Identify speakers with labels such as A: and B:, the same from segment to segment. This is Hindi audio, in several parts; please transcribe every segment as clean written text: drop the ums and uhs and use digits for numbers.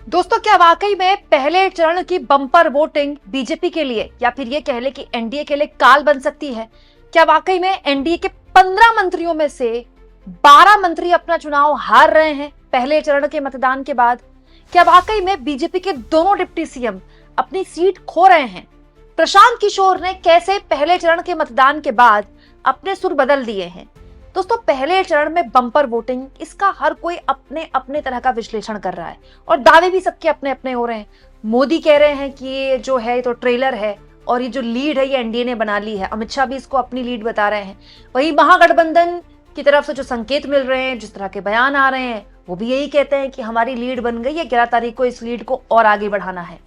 A: दोस्तों, क्या वाकई में पहले चरण की बम्पर वोटिंग बीजेपी के लिए या फिर ये कह ले कि एनडीए के लिए काल बन सकती है? क्या वाकई में एनडीए के 15 मंत्रियों में से 12 मंत्री अपना चुनाव हार रहे हैं पहले चरण के मतदान के बाद? क्या वाकई में बीजेपी के दोनों डिप्टी सीएम अपनी सीट खो रहे हैं? प्रशांत किशोर ने कैसे पहले चरण के मतदान के बाद अपने सुर बदल दिए हैं? दोस्तों, पहले चरण में बम्पर वोटिंग, इसका हर कोई अपने अपने तरह का विश्लेषण कर रहा है और दावे भी सबके अपने अपने हो रहे हैं। मोदी कह रहे हैं कि ये जो है तो ट्रेलर है और ये जो लीड है ये एनडीए ने बना ली है। अमित शाह भी इसको अपनी लीड बता रहे हैं। वहीं महागठबंधन की तरफ से जो संकेत मिल रहे हैं, जिस तरह के बयान आ रहे हैं, वो भी यही कहते हैं कि हमारी लीड बन गई है, 11 तारीख को इस लीड को और आगे बढ़ाना है।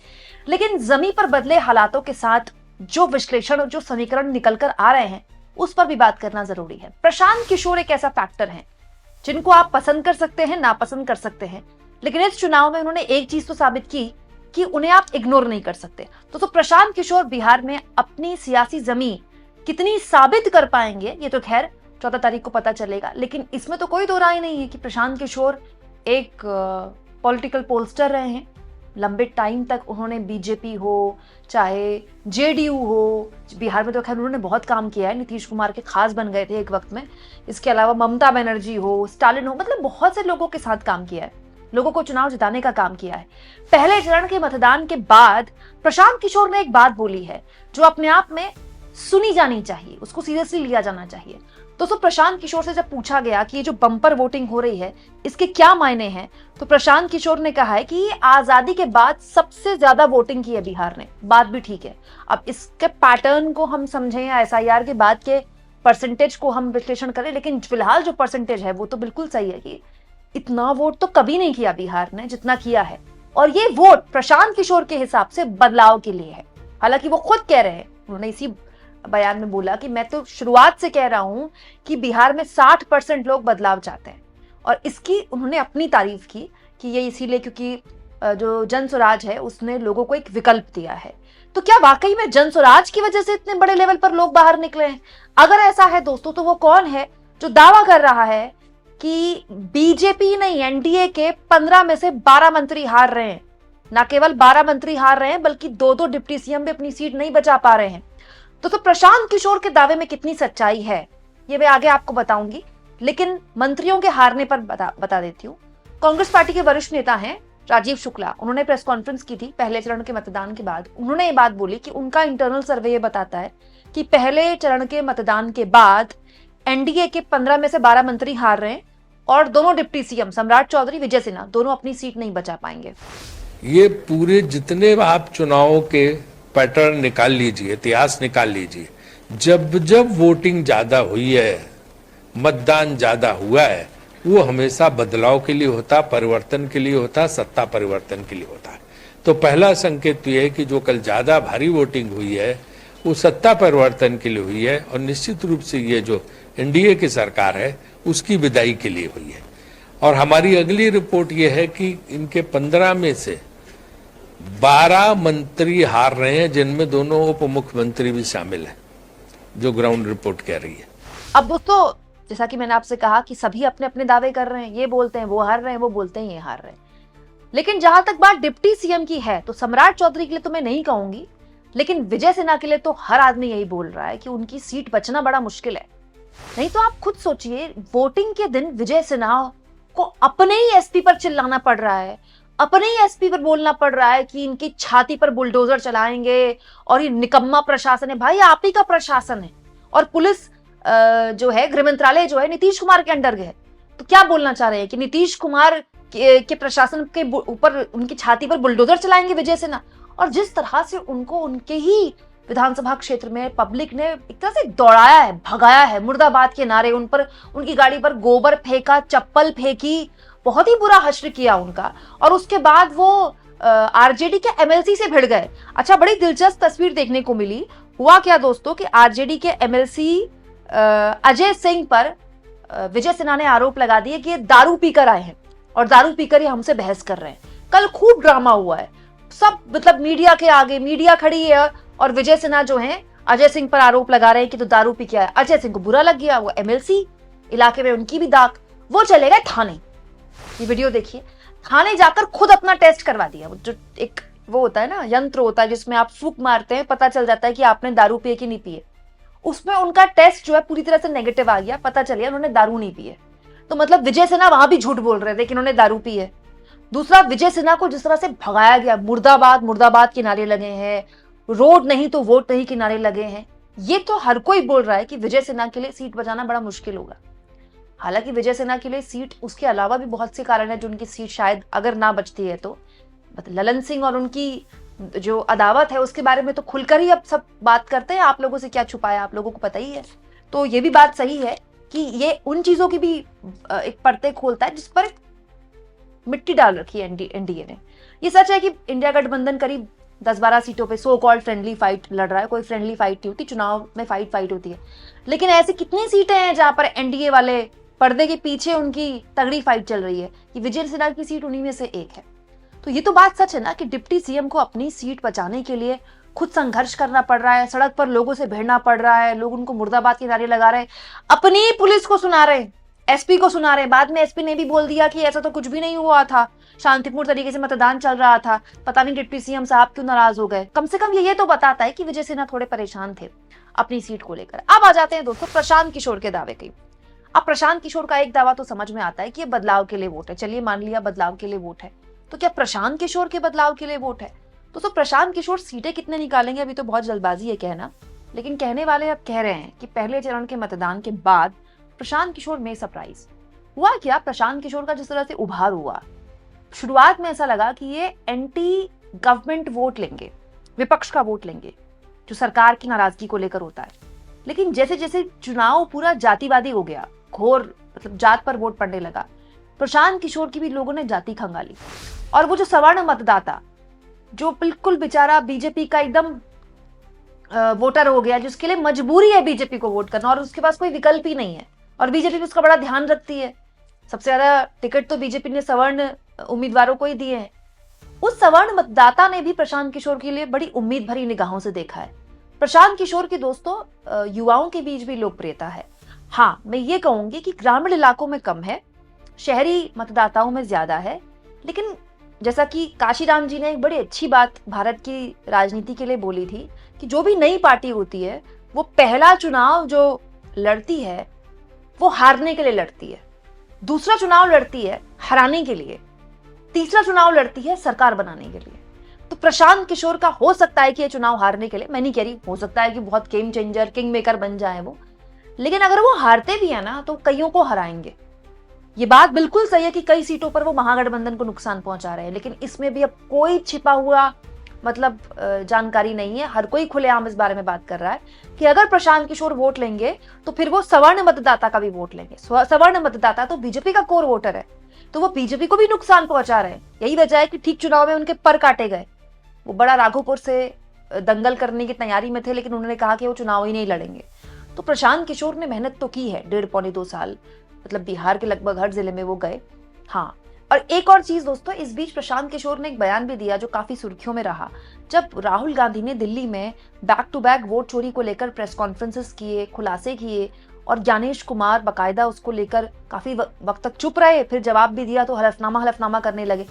A: लेकिन जमीन पर बदले हालातों के साथ जो विश्लेषण, जो समीकरण निकल कर आ रहे हैं, उस पर भी बात करना जरूरी है। प्रशांत किशोर एक ऐसा फैक्टर है जिनको आप पसंद कर सकते हैं, नापसंद कर सकते हैं, लेकिन इस चुनाव में उन्होंने एक चीज तो साबित की कि उन्हें आप इग्नोर नहीं कर सकते। तो प्रशांत किशोर बिहार में अपनी सियासी जमीन कितनी साबित कर पाएंगे, ये तो खैर 14 तारीख को पता चलेगा। लेकिन इसमें तो कोई दो राय नहीं है कि प्रशांत किशोर एक पॉलिटिकल पोलस्टर रहे हैं। लंबे टाइम तक उन्होंने बीजेपी हो चाहे जेडीयू हो, बिहार में तो खैर उन्होंने बहुत काम किया है, नीतीश कुमार के खास बन गए थे एक वक्त में। इसके अलावा ममता बनर्जी हो, स्टालिन हो, मतलब बहुत से लोगों के साथ काम किया है, लोगों को चुनाव जिताने का काम किया है। पहले चरण के मतदान के बाद प्रशांत किशोर ने एक बात बोली है जो अपने आप में सुनी जानी चाहिए, उसको सीरियसली लिया जाना चाहिए। दोस्तों, प्रशांत किशोर से जब पूछा गया कि ये जो बम्पर वोटिंग हो रही है इसके क्या मायने हैं, तो प्रशांत किशोर ने कहा है कि ये आजादी के बाद सबसे ज्यादा वोटिंग की है बिहार ने। बात भी ठीक है। अब इसके पैटर्न को हम समझें या एसआईआर के बाद के परसेंटेज को हम विश्लेषण करें, लेकिन फिलहाल जो परसेंटेज है वो तो बिल्कुल सही है कि इतना वोट तो कभी नहीं किया बिहार ने जितना किया है। और ये वोट प्रशांत किशोर के हिसाब से बदलाव के लिए है। हालांकि वो खुद कह रहे हैं, उन्होंने इसी बयान में बोला कि मैं तो शुरुआत से कह रहा हूं कि बिहार में 60% लोग बदलाव चाहते हैं। और इसकी उन्होंने अपनी तारीफ की कि ये इसीलिए क्योंकि जो जन स्वराज है उसने लोगों को एक विकल्प दिया है। तो क्या वाकई में जन स्वराज की वजह से इतने बड़े लेवल पर लोग बाहर निकले हैं? अगर ऐसा है दोस्तों, तो वो कौन है जो दावा कर रहा है कि बीजेपी नहीं, एनडीए के 15 में से 12 मंत्री हार रहे हैं? ना केवल 12 मंत्री हार रहे हैं बल्कि 2-2 डिप्टी सीएम भी अपनी सीट नहीं बचा पा रहे हैं। तो प्रशांत किशोर के दावे में कितनी सच्चाई है ये मैं आगे आपको बताऊंगी, लेकिन मंत्रियों के हारने पर बता देती हूँ। कांग्रेस पार्टी के वरिष्ठ नेता हैं राजीव शुक्ला, उन्होंने प्रेस कॉन्फ्रेंस की थी पहले चरण के मतदान के बाद। उन्होंने ये बात बोली कि उनका इंटरनल सर्वे ये बताता है कि पहले चरण के मतदान के बाद एनडीए के 15 में से 12 मंत्री हार रहे हैं और दोनों डिप्टी सीएम सम्राट चौधरी, विजय सिन्हा, दोनों अपनी सीट नहीं बचा पाएंगे।
B: ये पूरे जितने आप चुनावों के पैटर्न निकाल लीजिए, इतिहास निकाल लीजिए, जब जब वोटिंग ज्यादा हुई है, मतदान ज्यादा हुआ है, वो हमेशा बदलाव के लिए होता, परिवर्तन के लिए होता, सत्ता परिवर्तन के लिए होता है। तो पहला संकेत तो यह है कि जो कल ज्यादा भारी वोटिंग हुई है वो सत्ता परिवर्तन के लिए हुई है और निश्चित रूप से ये जो एनडीए की सरकार है उसकी विदाई के लिए हुई है। और हमारी अगली रिपोर्ट ये है कि इनके 15 में से 12 मंत्री हार रहे हैं, जिनमें दोनों उप मुख्यमंत्री भी शामिल हैं, जो ग्राउंड रिपोर्ट कह रही है।
A: अब दोस्तों, जैसा कि मैंने आपसे कहा कि सभी अपने अपने दावे कर रहे हैं, ये बोलते हैं वो हार रहे हैं, वो बोलते हैं ये हार रहे हैं। लेकिन जहां तक बात डिप्टी सीएम की है, तो सम्राट चौधरी के लिए तो मैं नहीं कहूंगी, लेकिन विजय सिन्हा के लिए तो हर आदमी यही बोल रहा है कि उनकी सीट बचना बड़ा मुश्किल है। नहीं तो आप खुद सोचिए, वोटिंग के दिन विजय सिन्हा को अपने ही एसपी पर चिल्लाना पड़ रहा है, अपने ही एसपी पर बोलना पड़ रहा है कि इनकी छाती पर बुलडोजर चलाएंगे और ये निकम्मा प्रशासन है। भाई, आप ही का प्रशासन है और पुलिस जो है, गृह मंत्रालय जो है, नीतीश कुमार के अंडर है। तो क्या बोलना चाह रहे हैं कि नीतीश कुमार के प्रशासन के ऊपर, उनकी छाती पर बुलडोजर चलाएंगे विजय सिन्हा? और जिस तरह से उनको उनके ही विधानसभा क्षेत्र में पब्लिक ने एक तरह से दौड़ाया है, भगाया है, मुर्दाबाद के नारे, उन पर, उनकी गाड़ी पर गोबर फेंका, चप्पल फेंकी, बहुत ही बुरा हश्र किया उनका। और उसके बाद वो आरजेडी के एमएलसी से भिड़ गए। अच्छा, बड़ी दिलचस्प तस्वीर देखने को मिली। हुआ क्या दोस्तों कि आरजेडी के एमएलसी अजय सिंह पर विजय सिन्हा ने आरोप लगा दिए कि ये दारू पीकर आए हैं और दारू पीकर ये हमसे बहस कर रहे हैं। कल खूब ड्रामा हुआ है, सब मतलब मीडिया के आगे, मीडिया खड़ी है और विजय सिन्हा जो है अजय सिंह पर आरोप लगा रहे हैं कि तो दारू पी के आया। अजय सिंह को बुरा लग गया, वो एमएलसी, इलाके में उनकी भी दाग, वो चले गए थाने। ये वीडियो देखिए। थाने जाकर खुद अपना टेस्ट करवा दिया। जो एक वो होता है ना, यंत्र होता है जिसमें आप फूंक मारते हैं, पता चल जाता है कि आपने दारू पिए कि नहीं पिए। उसमें उनका टेस्ट जो है पूरी तरह से नेगेटिव आ गया, पता चल गया उन्होंने दारू नहीं पी है। तो मतलब विजय सिन्हा वहां भी झूठ बोल रहे थे कि उन्होंने दारू पी है। दूसरा, विजय सिन्हा को जिस तरह से भगाया गया, मुर्दाबाद मुर्दाबाद के नारे लगे हैं, रोड नहीं तो वोट नहीं के नारे लगे हैं, ये तो हर कोई बोल रहा है कि विजय सिन्हा के लिए सीट बचाना बड़ा मुश्किल होगा। हालांकि विजय सिन्हा के लिए सीट, उसके अलावा भी बहुत से कारण है जो उनकी सीट शायद अगर ना बचती है तो, ललन सिंह और उनकी जो अदावत है उसके बारे में तो खुलकर ही अब सब बात करते हैं। आप लोगों से क्या छुपाया, आप लोगों को पता ही है। तो ये भी बात सही है कि ये उन चीजों की भी एक पर्दे खोलता है जिस पर मिट्टी डाल रखी है एनडीए ने। ये सच है कि इंडिया गठबंधन करीब 10-12 सीटों पे सो कॉल्ड फ्रेंडली फाइट लड़ रहा है। कोई फ्रेंडली फाइट नहीं होती, चुनाव में फाइट होती है। लेकिन ऐसी कितनी सीटें हैं जहां पर एनडीए वाले पर्दे के पीछे उनकी तगड़ी फाइट चल रही है, कि विजय सिन्हा की सीट उन्हीं में से एक है। तो ये तो बात सच है ना कि डिप्टी सीएम को अपनी सीट बचाने के लिए खुद संघर्ष करना पड़ रहा है, सड़क पर लोगों से भिड़ना पड़ रहा है, लोग उनको मुर्दाबाद के नारे लगा रहे हैं, अपनी पुलिस को सुना रहे हैं, एसपी को सुना रहे हैं। बाद में एसपी ने भी बोल दिया कि ऐसा तो कुछ भी नहीं हुआ था, शांतिपूर्ण तरीके से मतदान चल रहा था, पता नहीं डिप्टी सीएम साहब क्यों नाराज हो गए। कम से कम ये तो बताता है कि विजय सिन्हा थोड़े परेशान थे अपनी सीट को लेकर। अब आ जाते हैं दोस्तों प्रशांत किशोर के दावे की। अब प्रशांत किशोर का एक दावा तो समझ में आता है कि ये बदलाव के लिए वोट है। चलिए मान लिया बदलाव के लिए वोट है, तो क्या प्रशांत किशोर के बदलाव के लिए वोट है? तो प्रशांत किशोर सीटें कितने निकालेंगे अभी तो बहुत जल्दबाजी है कहना, लेकिन कहने वाले अब कह रहे हैं कि पहले चरण के मतदान के बाद प्रशांत किशोर में सरप्राइज हुआ। क्या प्रशांत किशोर का जिस तरह से उभार हुआ, शुरुआत में ऐसा लगा कि ये एंटी गवर्नमेंट वोट लेंगे, विपक्ष का वोट लेंगे जो सरकार की नाराजगी को लेकर होता है। लेकिन जैसे जैसे चुनाव पूरा जातिवादी हो गया, घोर मतलब जात पर वोट पड़ने लगा, प्रशांत किशोर की भी लोगों ने जाति खंगाली। और वो जो सवर्ण मतदाता जो बिल्कुल बेचारा बीजेपी का एकदम वोटर हो गया, जिसके लिए मजबूरी है बीजेपी को वोट करना और उसके पास कोई विकल्प ही नहीं है, और बीजेपी भी उसका बड़ा ध्यान रखती है, सबसे ज्यादा टिकट तो बीजेपी ने सवर्ण उम्मीदवारों को ही दिए हैं। उस सवर्ण मतदाता ने भी प्रशांत किशोर के लिए बड़ी उम्मीद भरी निगाहों से देखा है। प्रशांत किशोर की दोस्तों युवाओं के बीच भी लोकप्रियता है। हाँ, मैं ये कहूंगी कि ग्रामीण इलाकों में कम है, शहरी मतदाताओं में ज्यादा है। लेकिन जैसा कि काशीराम जी ने एक बड़ी अच्छी बात भारत की राजनीति के लिए बोली थी कि जो भी नई पार्टी होती है वो पहला चुनाव जो लड़ती है वो हारने के लिए लड़ती है, दूसरा चुनाव लड़ती है हराने के लिए, तीसरा चुनाव लड़ती है सरकार बनाने के लिए। तो प्रशांत किशोर का हो सकता है कि ये चुनाव हारने के लिए, मैं नहीं कह रही, हो सकता है कि बहुत गेम चेंजर किंग मेकर बन जाए वो, लेकिन अगर वो हारते भी है ना तो कईयों को हराएंगे। ये बात बिल्कुल सही है कि कई सीटों पर वो महागठबंधन को नुकसान पहुंचा रहे हैं, लेकिन इसमें भी अब कोई छिपा हुआ मतलब जानकारी नहीं है। हर कोई खुलेआम इस बारे में बात कर रहा है कि अगर प्रशांत किशोर वोट लेंगे तो फिर वो सवर्ण मतदाता का भी वोट लेंगे। सवर्ण मतदाता तो बीजेपी का कोर वोटर है, तो वो बीजेपी को भी नुकसान पहुंचा रहे हैं। यही वजह है कि ठीक चुनाव में उनके पर काटे गए। वो बड़ा राघोपुर से दंगल करने की तैयारी में थे, लेकिन उन्होंने कहा कि वो चुनाव ही नहीं लड़ेंगे। तो प्रशांत किशोर ने मेहनत तो की है, 1.5-2 साल, मतलब बिहार के लगभग हर जिले में वो गए। हाँ, और एक और चीज दोस्तों, इस बीच प्रशांत किशोर ने एक बयान भी दिया जो काफी सुर्खियों में रहा। जब राहुल गांधी ने दिल्ली में बैक टू बैक वोट चोरी को लेकर प्रेस कॉन्फ्रेंसेस किए, खुलासे किए, और ज्ञानेश कुमार बाकायदा उसको लेकर काफी वक्त तक चुप रहे, फिर जवाब भी दिया तो हलफनामा करने लगे,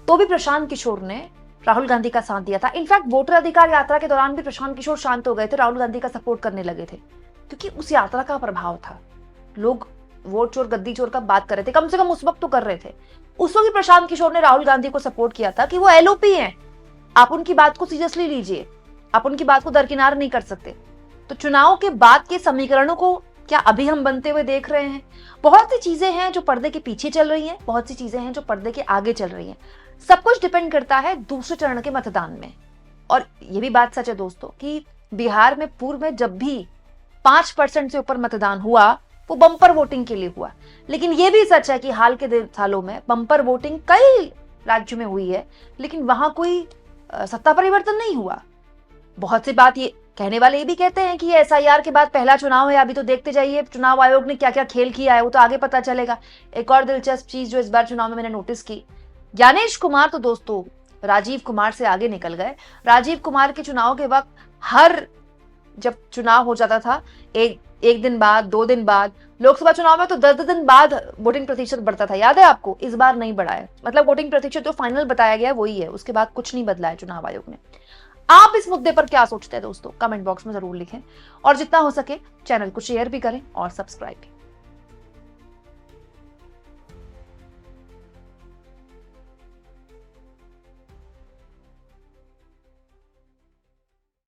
A: तो भी प्रशांत किशोर ने राहुल गांधी का साथ दिया था। इनफैक्ट वोटर अधिकार यात्रा के दौरान भी प्रशांत किशोर शांत हो गए थे, राहुल गांधी का सपोर्ट करने लगे थे, क्योंकि उस यात्रा का प्रभाव था। लोग वोट चोर गद्दी चोर का बात कर रहे थे, कम से कम उस वक्त तो कर रहे थे। उस वक्त प्रशांत किशोर ने राहुल गांधी को सपोर्ट किया था कि वो एलओपी हैं, आप उनकी बात को सीरियसली लीजिए, आप उनकी बात को दरकिनार नहीं कर सकते। तो चुनाव के बाद के समीकरणों को क्या अभी हम बनते हुए देख रहे हैं? बहुत सी चीजें हैं जो पर्दे के पीछे चल रही हैं, बहुत सी चीजें हैं जो पर्दे के आगे चल रही हैं। सब कुछ डिपेंड करता है दूसरे चरण के मतदान में। और ये भी बात सच है दोस्तों कि बिहार में पूर्व में जब भी 5% से ऊपर मतदान हुआ वो बम्पर वोटिंग के लिए हुआ, लेकिन ये भी सच है कि हाल के सालों में बम्पर वोटिंग कई राज्यों में हुई है, लेकिन वहां कोई सत्ता परिवर्तन नहीं हुआ। बहुत सी बात ये कहने वाले ये भी कहते हैं कि ये एसआईआर के बाद पहला चुनाव है, अभी तो देखते जाइए चुनाव आयोग ने क्या क्या खेल किया है, वो तो आगे पता चलेगा। एक और दिलचस्प चीज जो इस बार चुनाव में मैंने नोटिस की, ज्ञानेश कुमार तो दोस्तों राजीव कुमार से आगे निकल गए। राजीव कुमार के चुनाव के वक्त हर जब चुनाव हो जाता था एक दिन बाद, 2 दिन बाद, लोकसभा चुनाव में तो 10 दिन बाद वोटिंग प्रतिशत बढ़ता था, याद है आपको? इस बार नहीं बढ़ा है। मतलब वोटिंग प्रतिशत जो फाइनल बताया गया वही है, उसके बाद कुछ नहीं बदला है चुनाव आयोग ने। आप इस मुद्दे पर क्या सोचते हैं दोस्तों? कमेंट बॉक्स में जरूर लिखें और जितना हो सके चैनल को शेयर भी करें और सब्सक्राइब भी।